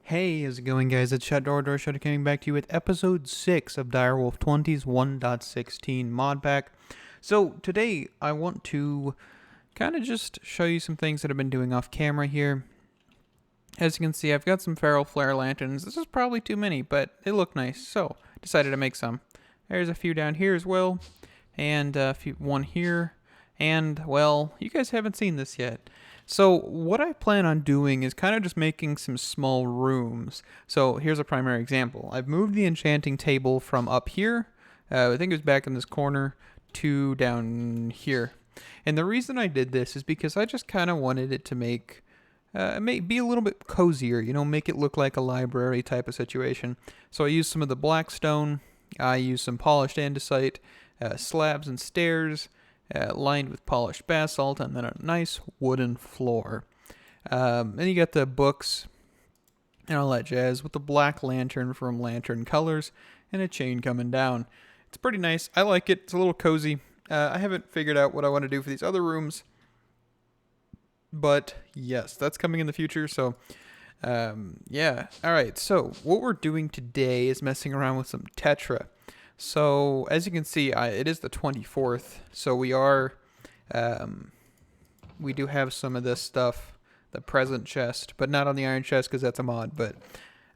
Hey, how's it going, guys? It's Shut Shutter coming back to you with episode 6 of Direwolf20's 1.16 Modpack. So, today I want to kind of just show you some things that I've been doing off camera here. As you can see, I've got some feral flare lanterns. This is probably too many, but they look nice, so decided to make some. There's a few down here as well, and one here, and, well, you guys haven't seen this yet. So what I plan on doing is kind of just making some small rooms. So here's a primary example. I've moved the enchanting table from up here, I think it was back in this corner, to down here. And the reason I did this is because I just kind of wanted it to be a little bit cozier, make it look like a library type of situation. So I used some of the black stone, I used some polished andesite, slabs and stairs, lined with polished basalt, and then a nice wooden floor. And you got the books and all that jazz with the black lantern from Lantern Colors and a chain coming down. It's pretty nice. I like it. It's a little cozy. I haven't figured out what I want to do for these other rooms, but yes, that's coming in the future. So, yeah. All right. So what we're doing today is messing around with some Tetra. So, as you can see, it is the 24th, so we do have some of this stuff, the present chest, but not on the iron chest because that's a mod, but,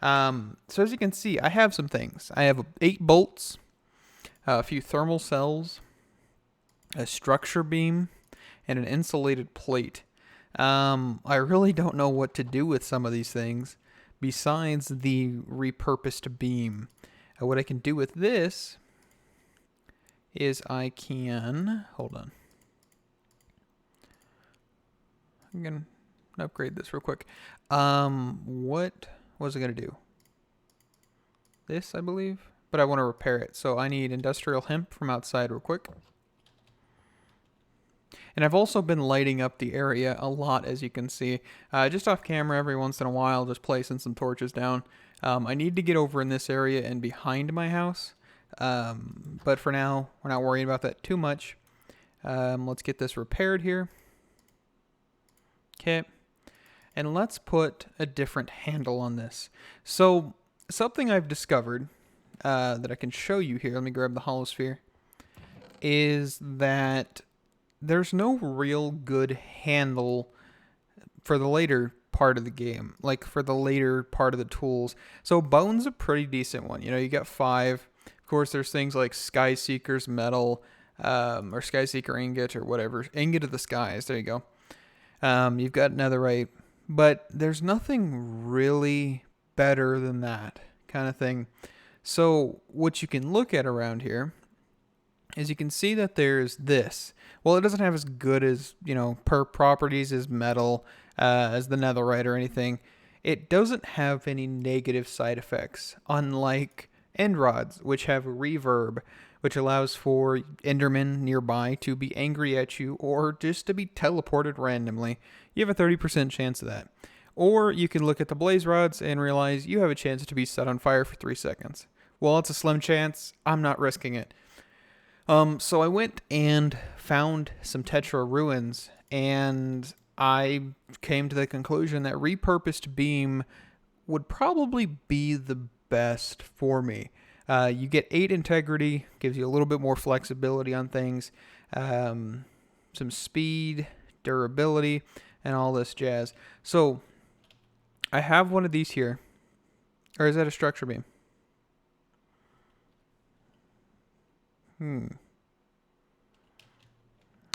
so as you can see, I have some things. I have 8 bolts, a few thermal cells, a structure beam, and an insulated plate. I really don't know what to do with some of these things, besides the repurposed beam. What I can do with this is hold on. I'm going to upgrade this real quick. What was I going to do? This, I believe, but I want to repair it. So I need industrial hemp from outside real quick. And I've also been lighting up the area a lot, as you can see. Just off camera every once in a while, just placing some torches down. I need to get over in this area and behind my house. But for now, we're not worrying about that too much. Let's get this repaired here. Okay. And let's put a different handle on this. So, something I've discovered that I can show you here, let me grab the holosphere, is that there's no real good handle for the later part of the game, like for the later part of the tools. So bone's a pretty decent one. You got 5. Of course, there's things like Skyseeker's metal, or Skyseeker ingot, or whatever. Ingot of the skies. There you go. You've got netherite, but there's nothing really better than that kind of thing. So what you can look at around here is you can see that there's this. Well, it doesn't have as good as, properties as metal, as the netherite or anything. It doesn't have any negative side effects, unlike end rods, which have reverb, which allows for Endermen nearby to be angry at you or just to be teleported randomly. You have a 30% chance of that. Or you can look at the blaze rods and realize you have a chance to be set on fire for 3 seconds. Well, it's a slim chance. I'm not risking it. So I went and found some Tetra ruins, and I came to the conclusion that repurposed beam would probably be the best for me. You get 8 integrity, gives you a little bit more flexibility on things, some speed, durability, and all this jazz. So I have one of these here. Or is that a structure beam?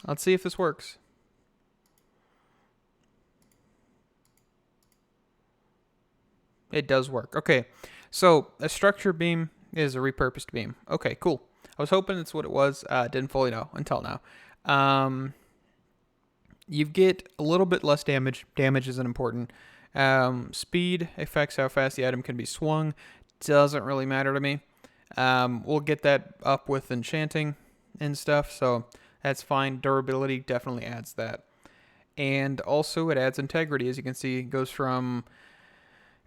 Let's see if this works. It does work. Okay, so a structure beam is a repurposed beam. Okay, cool. I was hoping that's what it was. Didn't fully know until now. You get a little bit less damage. Damage isn't important. Speed affects how fast the item can be swung. Doesn't really matter to me. We'll get that up with enchanting and stuff, so that's fine. Durability definitely adds that. And also it adds integrity. As you can see, it goes from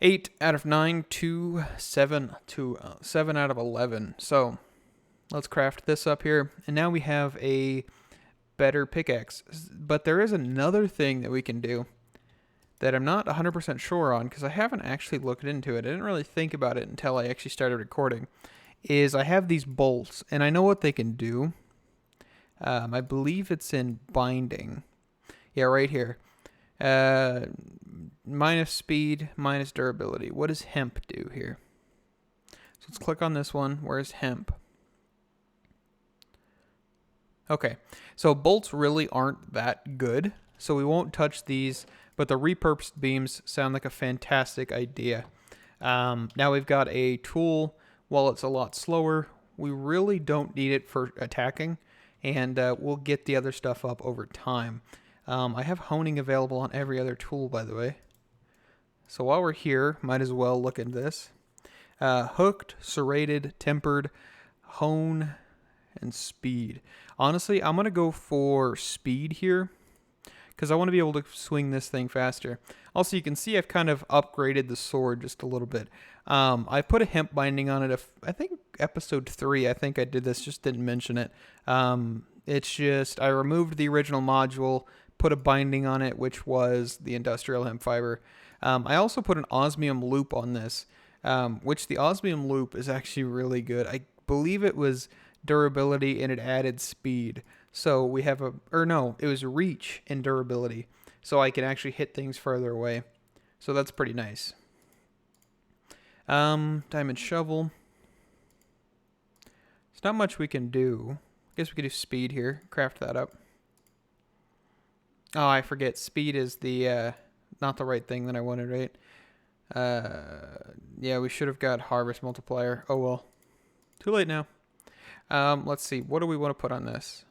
8 out of 9 to 7 out of 11. So let's craft this up here. And now we have a better pickaxe. But there is another thing that we can do that I'm not 100% sure on, because I haven't actually looked into it. I didn't really think about it until I actually started recording, is I have these bolts, and I know what they can do. I believe it's in binding. Yeah, right here. Minus speed, minus durability. What does hemp do here? So let's click on this one. Where's hemp? Okay, so bolts really aren't that good, so we won't touch these, but the repurposed beams sound like a fantastic idea. Now we've got a tool. While it's a lot slower, we really don't need it for attacking, and we'll get the other stuff up over time. I have honing available on every other tool, by the way. So while we're here, might as well look at this. Hooked, serrated, tempered, hone, and speed. Honestly, I'm going to go for speed here, because I want to be able to swing this thing faster. Also, you can see I've kind of upgraded the sword just a little bit. I put a hemp binding on it. I think episode 3, I think I did this, just didn't mention it. It's just, I removed the original module, put a binding on it, which was the industrial hemp fiber. I also put an osmium loop on this, which the osmium loop is actually really good. I believe it was durability and it added speed. So we have it was reach and durability. So I can actually hit things further away. So that's pretty nice. Diamond shovel. There's not much we can do. I guess we could do speed here. Craft that up. Oh, I forget. Speed is the, not the right thing that I wanted, right? Yeah, we should have got harvest multiplier. Oh, well. Too late now. Let's see. What do we want to put on this?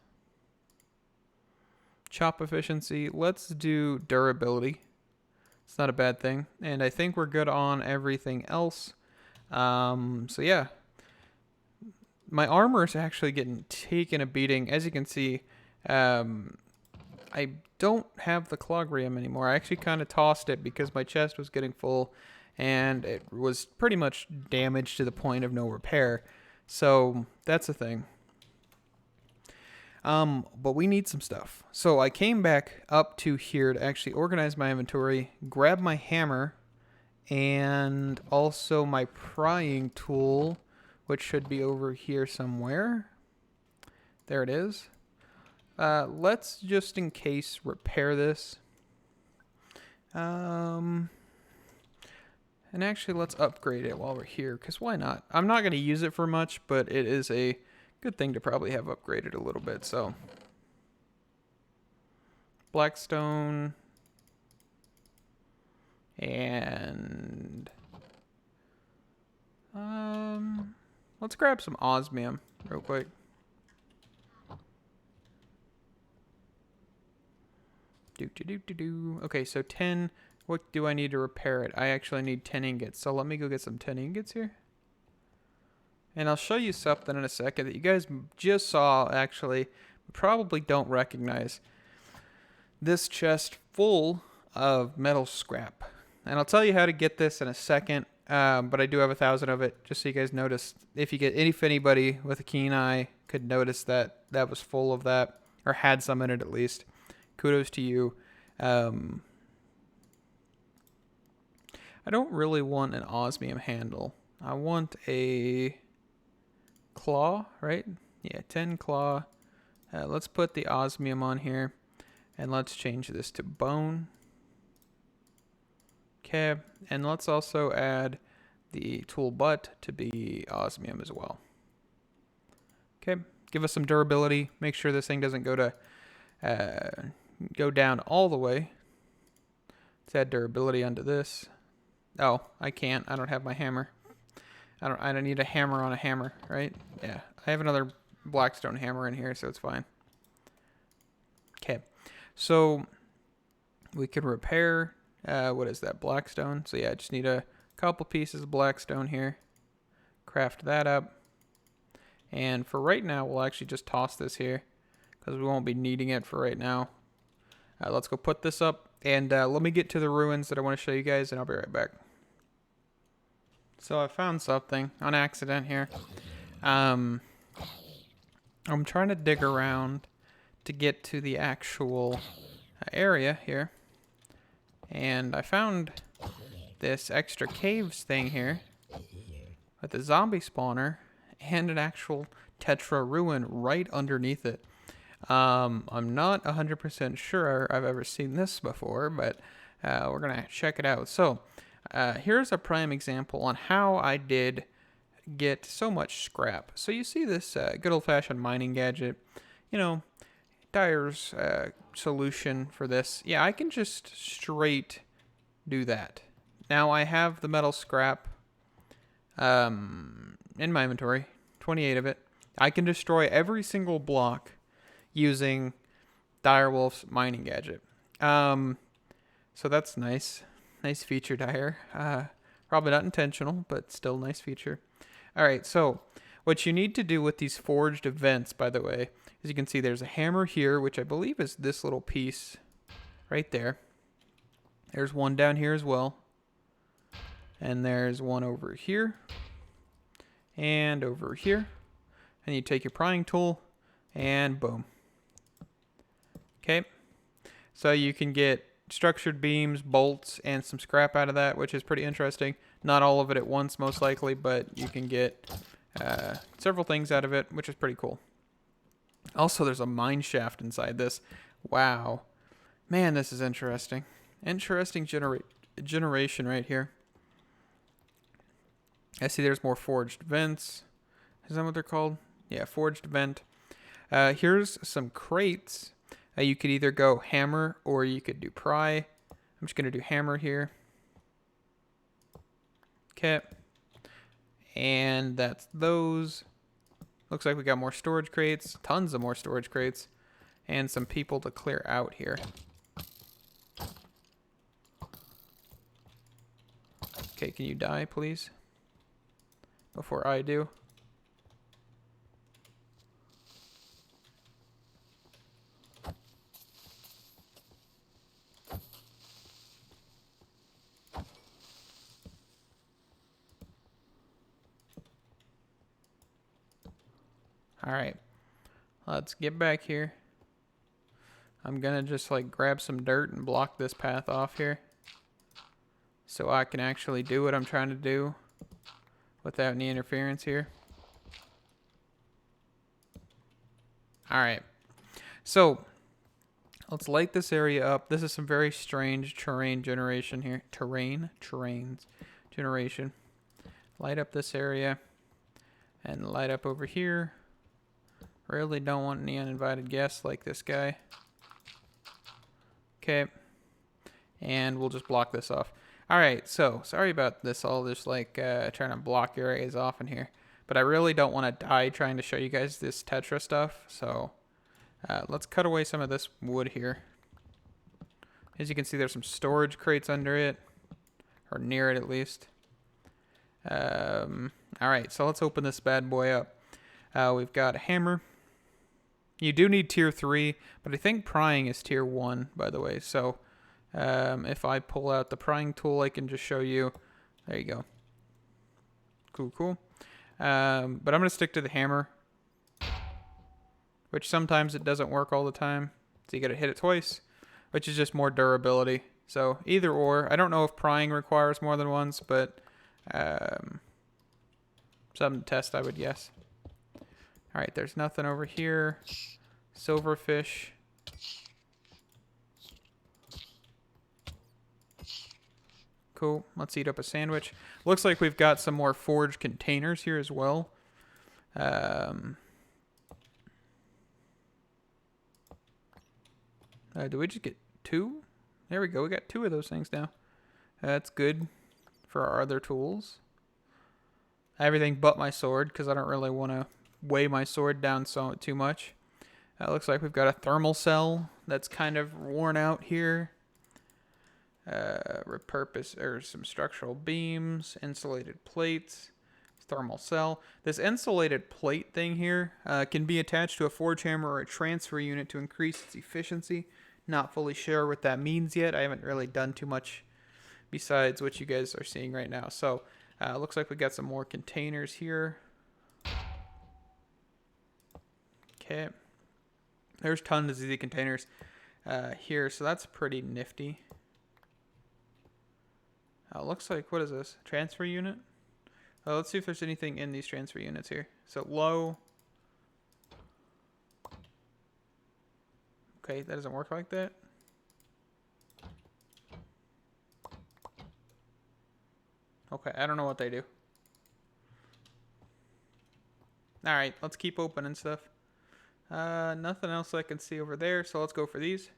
Chop efficiency. Let's do durability. It's not a bad thing. And I think we're good on everything else. So yeah. My armor is actually getting taken a beating. As you can see, I don't have the clogrium anymore. I actually kind of tossed it because my chest was getting full and it was pretty much damaged to the point of no repair. So that's a thing. But we need some stuff. So I came back up to here to actually organize my inventory, grab my hammer, and also my prying tool, which should be over here somewhere. There it is. Let's just in case repair this. And actually let's upgrade it while we're here, because why not? I'm not going to use it for much, but it is a good thing to probably have upgraded a little bit. So blackstone and let's grab some osmium real quick. Okay, so 10. What do I need to repair it? I actually need 10 ingots. So let me go get some 10 ingots here. And I'll show you something in a second that you guys just saw, actually, probably don't recognize. This chest full of metal scrap. And I'll tell you how to get this in a second, but I do have 1,000 of it, just so you guys notice. If anybody with a keen eye could notice that that was full of that, or had some in it at least, kudos to you. I don't really want an osmium handle. I want a claw, right? Yeah, 10 claw. Let's put the osmium on here, and let's change this to bone. Okay, and let's also add the tool butt to be osmium as well. Okay, give us some durability. Make sure this thing doesn't go down all the way. Let's add durability onto this. Oh, I can't. I don't have my hammer. I don't need a hammer on a hammer, right? Yeah. I have another blackstone hammer in here, so it's fine. Okay. So we can repair what is that? Blackstone. So yeah, I just need a couple pieces of blackstone here. Craft that up. And for right now, we'll actually just toss this here because we won't be needing it for right now. Let's go put this up, and let me get to the ruins that I want to show you guys, and I'll be right back. So I found something on accident here. I'm trying to dig around to get to the actual area here. And I found this extra caves thing here with a zombie spawner and an actual Tetra ruin right underneath it. I'm not 100% sure I've ever seen this before, but we're going to check it out. So here's a prime example on how I did get so much scrap. So you see this good old-fashioned mining gadget, you know, Dire's solution for this. Yeah, I can just straight do that. Now I have the metal scrap in my inventory, 28 of it. I can destroy every single block using Direwolf's mining gadget. So that's nice. Nice feature, Dire. Probably not intentional, but still nice feature. Alright, so what you need to do with these forged events, by the way, as you can see there's a hammer here, which I believe is this little piece right there. There's one down here as well. And there's one over here. And over here. And you take your prying tool and boom. Okay. So you can get structured beams, bolts, and some scrap out of that, which is pretty interesting. Not all of it at once, most likely, but you can get several things out of it, which is pretty cool. Also, there's a mine shaft inside this. Wow. Man, this is interesting. Interesting generation right here. I see there's more forged vents. Is that what they're called? Yeah, forged vent. Here's some crates. You could either go hammer or you could do pry. I'm just going to do hammer here. Okay. And that's those. Looks like we got more storage crates. Tons of more storage crates. And some people to clear out here. Okay, can you die, please? Before I do. Alright, let's get back here. I'm gonna just like grab some dirt and block this path off here so I can actually do what I'm trying to do without any interference here. Alright, so let's light this area up. This is some very strange terrain generation here. Terrains generation. Light up this area and light up over here. Really don't want any uninvited guests like this guy. Okay. And we'll just block this off. Alright, so sorry about this all just like trying to block areas off in here. But I really don't want to die trying to show you guys this Tetra stuff. So let's cut away some of this wood here. As you can see, there's some storage crates under it. Or near it at least. Alright, so let's open this bad boy up. We've got a hammer. You do need tier 3, but I think prying is tier 1, by the way. So if I pull out the prying tool, I can just show you. There you go. Cool, cool. But I'm going to stick to the hammer, which sometimes it doesn't work all the time. So you got to hit it twice, which is just more durability. So either or. I don't know if prying requires more than once, but something to test, I would guess. Alright, there's nothing over here. Silverfish. Cool. Let's eat up a sandwich. Looks like we've got some more forged containers here as well. Do we just get 2? There we go. We got 2 of those things now. That's good for our other tools. Everything but my sword, because I don't really want to weigh my sword down too much. Looks like we've got a thermal cell that's kind of worn out here. Repurpose or some structural beams, insulated plates, thermal cell. This insulated plate thing here can be attached to a forge hammer or a transfer unit to increase its efficiency. Not fully sure what that means yet. I haven't really done too much besides what you guys are seeing right now. So looks like we got some more containers here. Okay. There's tons of these containers here, so that's pretty nifty. Looks like, what is this? Transfer unit? Let's see if there's anything in these transfer units here. So low. Okay, that doesn't work like that. Okay, I don't know what they do. Alright, let's keep opening stuff. Nothing else I can see over there, so let's go for these.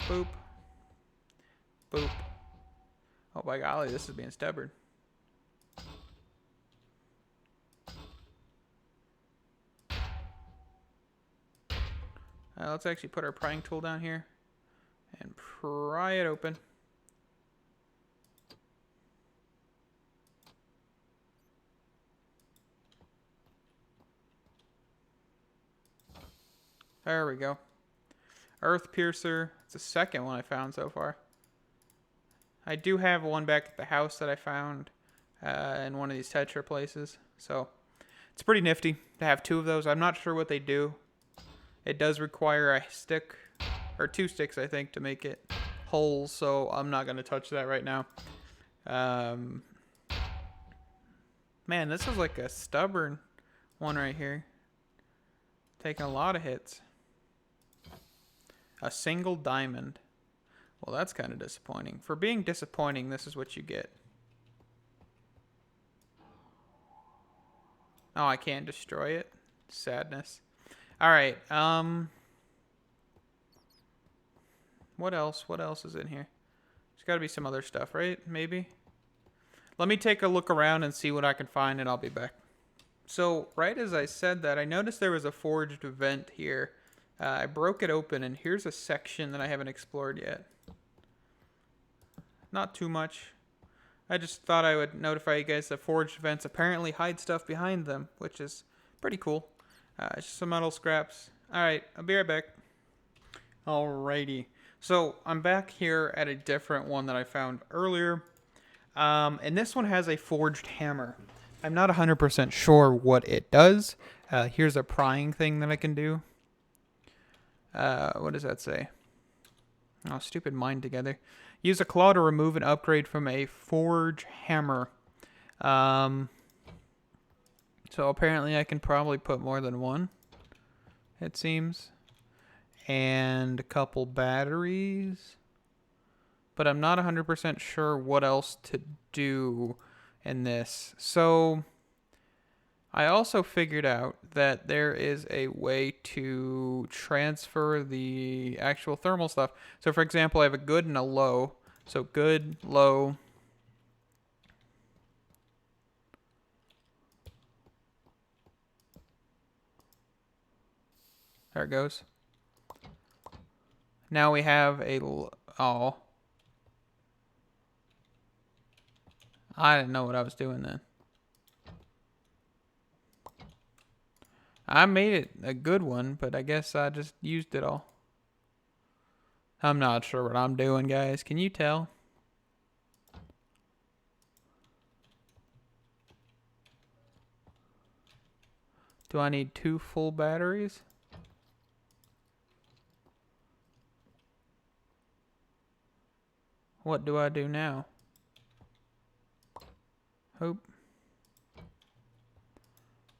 Boop. Boop. Oh by golly, this is being stubborn. Let's actually put our prying tool down here and pry it open. There we go. Earth Piercer. It's the second one I found so far. I do have one back at the house that I found in one of these Tetra places. So it's pretty nifty to have two of those. I'm not sure what they do. It does require a stick, or two sticks I think, to make it holes. So I'm not going to touch that right now. Man, this is like a stubborn one right here. Taking a lot of hits. A single diamond. Well, that's kind of disappointing. For being disappointing, this is what you get. Oh, I can't destroy it. Sadness. Alright, what else? What else is in here? There's got to be some other stuff, right? Maybe? Let me take a look around and see what I can find, and I'll be back. So, right as I said that, I noticed there was a forged vent here. I broke it open, and here's a section that I haven't explored yet. Not too much. I just thought I would notify you guys that forged vents apparently hide stuff behind them, which is pretty cool. It's just some metal scraps. Alright, I'll be right back. Alrighty. So, I'm back here at a different one that I found earlier. And this one has a forged hammer. I'm not 100% sure what it does. Here's a prying thing that I can do. What does that say? Oh, stupid mind together. Use a claw to remove an upgrade from a forge hammer. So apparently I can probably put more than one, it seems. And a couple batteries. But I'm not 100% sure what else to do in this. So I also figured out that there is a way to transfer the actual thermal stuff. So for example, I have a good and a low. So good, low. There it goes. Now we have a, oh. I didn't know what I was doing then. I made it a good one, but I guess I just used it all. I'm not sure what I'm doing, guys. Can you tell? Do I need 2 full batteries? What do I do now? Hope.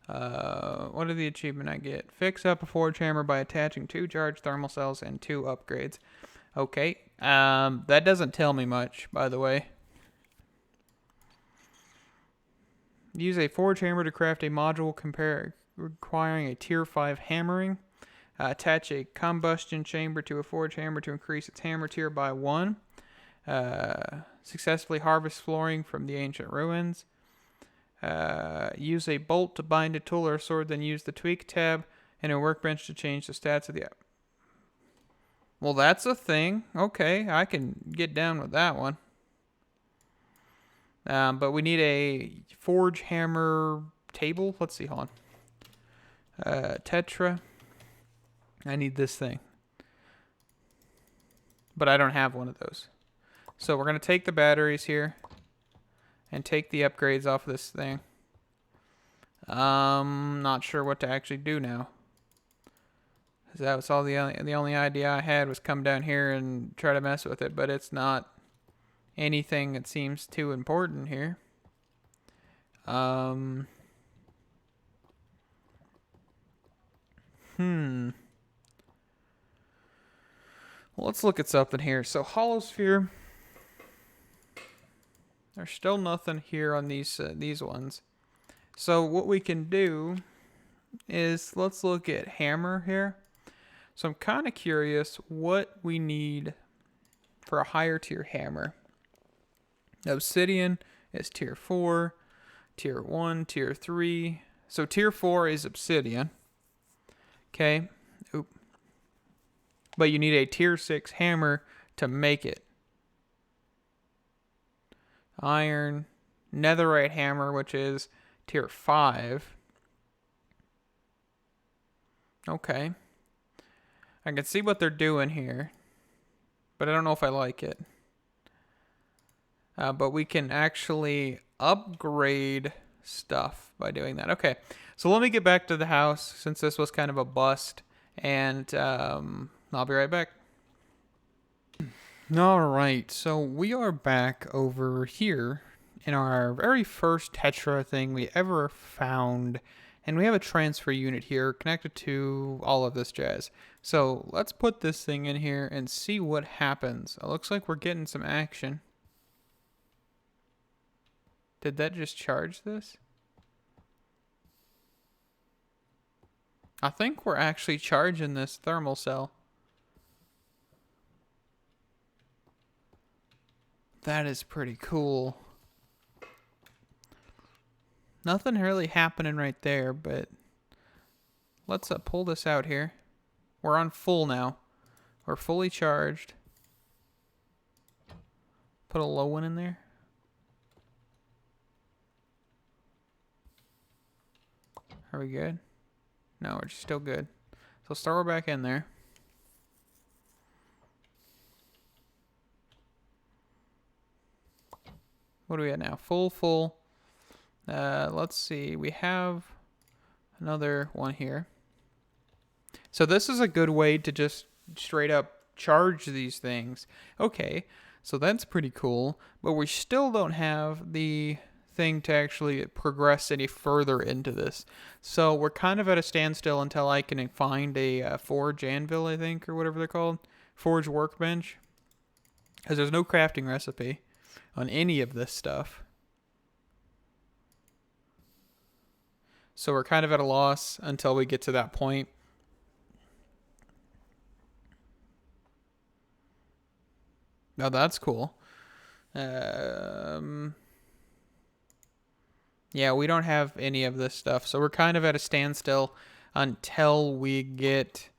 What are the achievement I get? Fix up a forge hammer by attaching 2 charged thermal cells and 2 upgrades. Okay. That doesn't tell me much, by the way. Use a forge hammer to craft a module requiring a tier 5 hammering. Attach a combustion chamber to a forge hammer to increase its hammer tier by 1. Successfully harvest flooring from the ancient ruins. Use a bolt to bind a tool or a sword, then use the tweak tab and a workbench to change the stats of the app. Well, that's a thing. Okay, I can get down with that one. But we need a forge hammer table. Let's see, hold on. Tetra. I need this thing. But I don't have one of those. So we're going to take the batteries here and take the upgrades off of this thing. Not sure what to actually do now. Cause that was all the only idea I had was come down here and try to mess with it, but it's not anything that seems too important here. Well, let's look at something here. So holosphere, there's still nothing here on these ones. So what we can do is let's look at hammer here. So I'm kind of curious what we need for a higher tier hammer. Obsidian is tier 4, tier 1, tier 3. So tier 4 is obsidian. Okay. Oop. But you need a tier 6 hammer to make it. Iron, netherite hammer, which is tier 5. Okay. I can see what they're doing here, but I don't know if I like it. But we can actually upgrade stuff by doing that. Okay, so let me get back to the house since this was kind of a bust, and I'll be right back. All right, so we are back over here in our very first Tetra thing we ever found, and we have a transfer unit here connected to all of this jazz. So let's put this thing in here and see what happens. It looks like we're getting some action. Did that just charge this? I think we're actually charging this thermal cell. That is pretty cool. Nothing really happening right there, but let's pull this out here. We're on full now. We're fully charged. Put a low one in there. Are we good? No, we're still good. So let's throw her back in there. What do we have now? Full. Let's see. We have another one here. So this is a good way to just straight up charge these things. Okay, so that's pretty cool. But we still don't have the thing to actually progress any further into this. So we're kind of at a standstill until I can find a forge anvil, I think, or whatever they're called. Forge workbench. Because there's no crafting recipe on any of this stuff. So we're kind of at a loss until we get to that point. Now that's cool. Yeah, we don't have any of this stuff. So we're kind of at a standstill until we get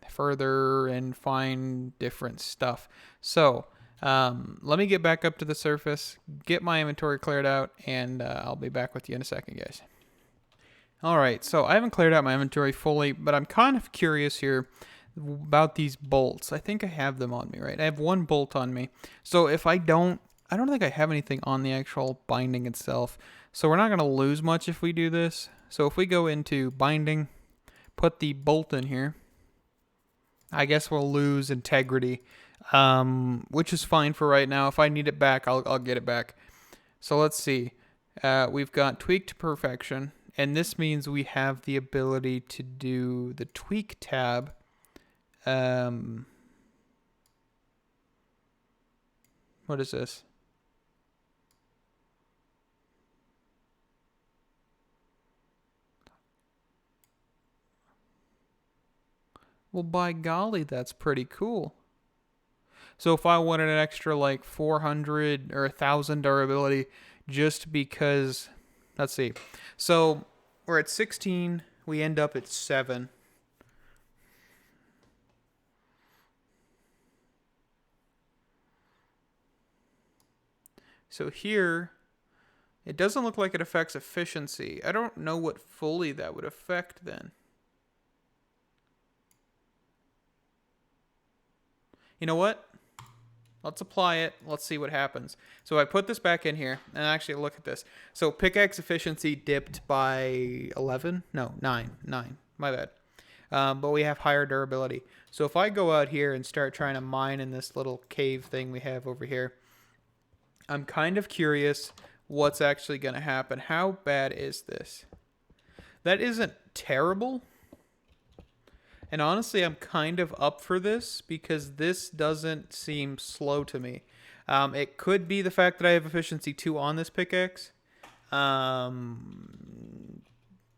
further and find different stuff. So let me get back up to the surface, get my inventory cleared out, and I'll be back with you in a second, guys. All right, so I haven't cleared out my inventory fully, but I'm kind of curious here about these bolts. I think I have them on me, right? I have one bolt on me. So if I don't think I have anything on the actual binding itself. So we're not going to lose much if we do this. So if we go into binding, put the bolt in here, I guess we'll lose integrity, which is fine for right now. If I need it back, I'll get it back. So let's see. We've got tweak to perfection, and this means we have the ability to do the tweak tab. What is this? Well, by golly, that's pretty cool. So if I wanted an extra like 400 or 1,000 durability just because, let's see. So we're at 16, we end up at 7. So here, it doesn't look like it affects efficiency. I don't know what fully that would affect then. You know what? Let's apply it. Let's see what happens. So I put this back in here, and actually look at this. So pickaxe efficiency dipped by 11? No, 9. 9. My bad. but we have higher durability. So if I go out here and start trying to mine in this little cave thing we have over here, I'm kind of curious what's actually going to happen. How bad is this? That isn't terrible. And honestly, I'm kind of up for this because this doesn't seem slow to me. It could be the fact that I have efficiency 2 on this pickaxe.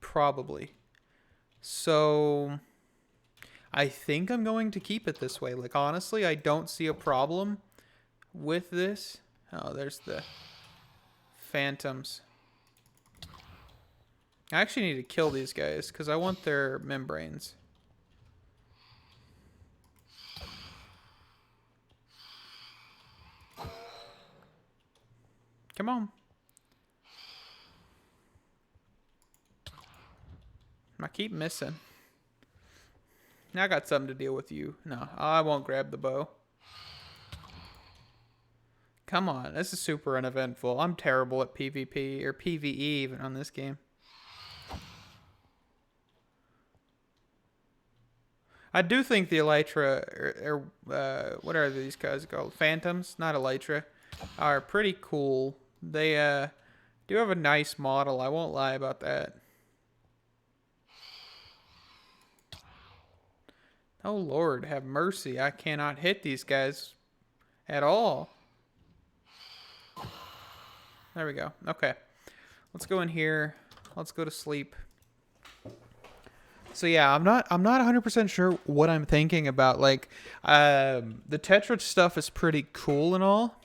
Probably. So I think I'm going to keep it this way. Like, honestly, I don't see a problem with this. Oh, there's the phantoms. I actually need to kill these guys because I want their membranes. Come on. I keep missing. Now I got something to deal with you. No, I won't grab the bow. Come on, this is super uneventful. I'm terrible at PvP, or PvE even on this game. I do think the Elytra, or what are these guys called? Phantoms, not Elytra, are pretty cool. They do have a nice model, I won't lie about that. Oh Lord, have mercy. I cannot hit these guys at all. There we go. Okay. Let's go in here. Let's go to sleep. So yeah, I'm not 100% sure what I'm thinking about. Like, the Tetra stuff is pretty cool and all.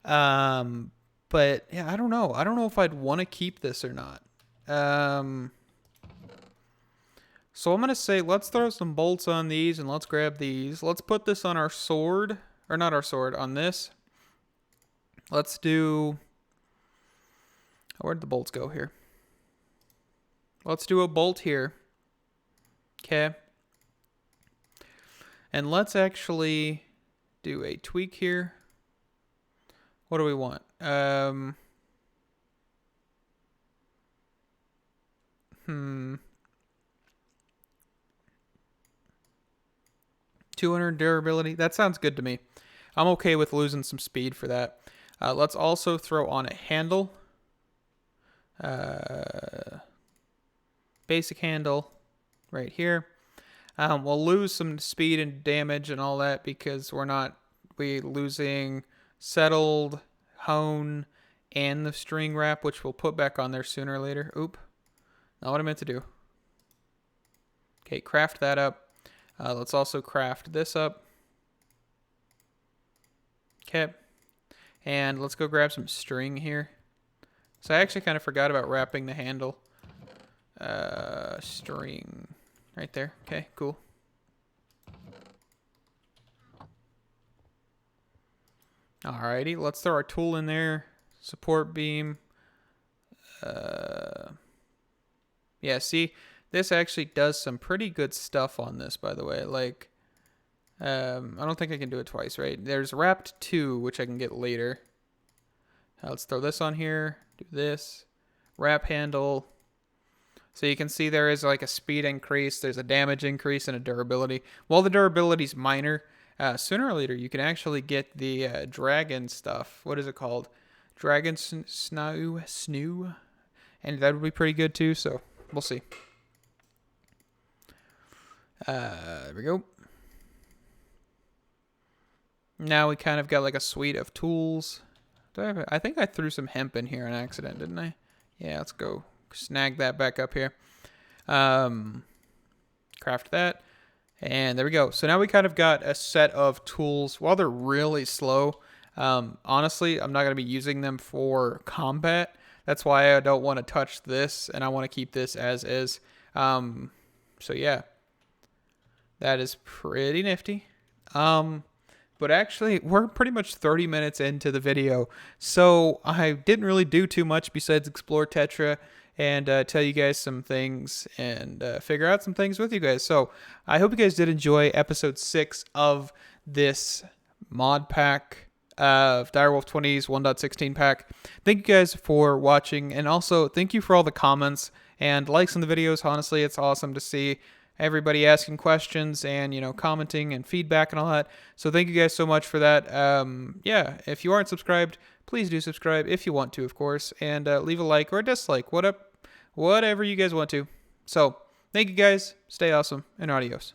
But yeah, I don't know. I don't know if I'd want to keep this or not. So I'm going to say let's throw some bolts on these and let's grab these. Let's put this on our sword. Or not our sword, on this. Let's do... Where'd the bolts go here? Let's do a bolt here. Okay. And let's actually do a tweak here. What do we want? 200 durability. That sounds good to me. I'm okay with losing some speed for that. Let's also throw on a handle. Basic handle right here. We'll lose some speed and damage and all that because we're losing settled, hone, and the string wrap, which we'll put back on there sooner or later. Oop. Not what I meant to do. Okay, craft that up. Let's also craft this up. Okay. And let's go grab some string here. So I actually kind of forgot about wrapping the handle. String. Right there. Okay, cool. Alrighty, let's throw our tool in there. Support beam. Yeah, see, this actually does some pretty good stuff on this, by the way. Like, I don't think I can do it twice, right? There's wrapped 2, which I can get later. Let's throw this on here. Do this. Wrap handle. So you can see there is like a speed increase. There's a damage increase and a durability. While the durability is minor, sooner or later you can actually get the dragon stuff. What is it called? Dragon snoo. And that would be pretty good too, so we'll see. There we go. Now we kind of got like a suite of tools. I think I threw some hemp in here on accident, didn't I? Yeah, let's go snag that back up here. Craft that. And there we go. So now we kind of got a set of tools. While they're really slow, honestly, I'm not going to be using them for combat. That's why I don't want to touch this, and I want to keep this as is. So yeah, that is pretty nifty. But actually, we're pretty much 30 minutes into the video, so I didn't really do too much besides explore Tetra and tell you guys some things and figure out some things with you guys. So I hope you guys did enjoy episode 6 of this mod pack of Direwolf20's 1.16 pack. Thank you guys for watching, and also thank you for all the comments and likes on the videos. Honestly, it's awesome to see. everybody asking questions and, commenting and feedback and all that. So thank you guys so much for that. Yeah, if you aren't subscribed, please do subscribe if you want to, of course, and leave a like or a dislike, whatever you guys want to. So thank you guys. Stay awesome, and adios.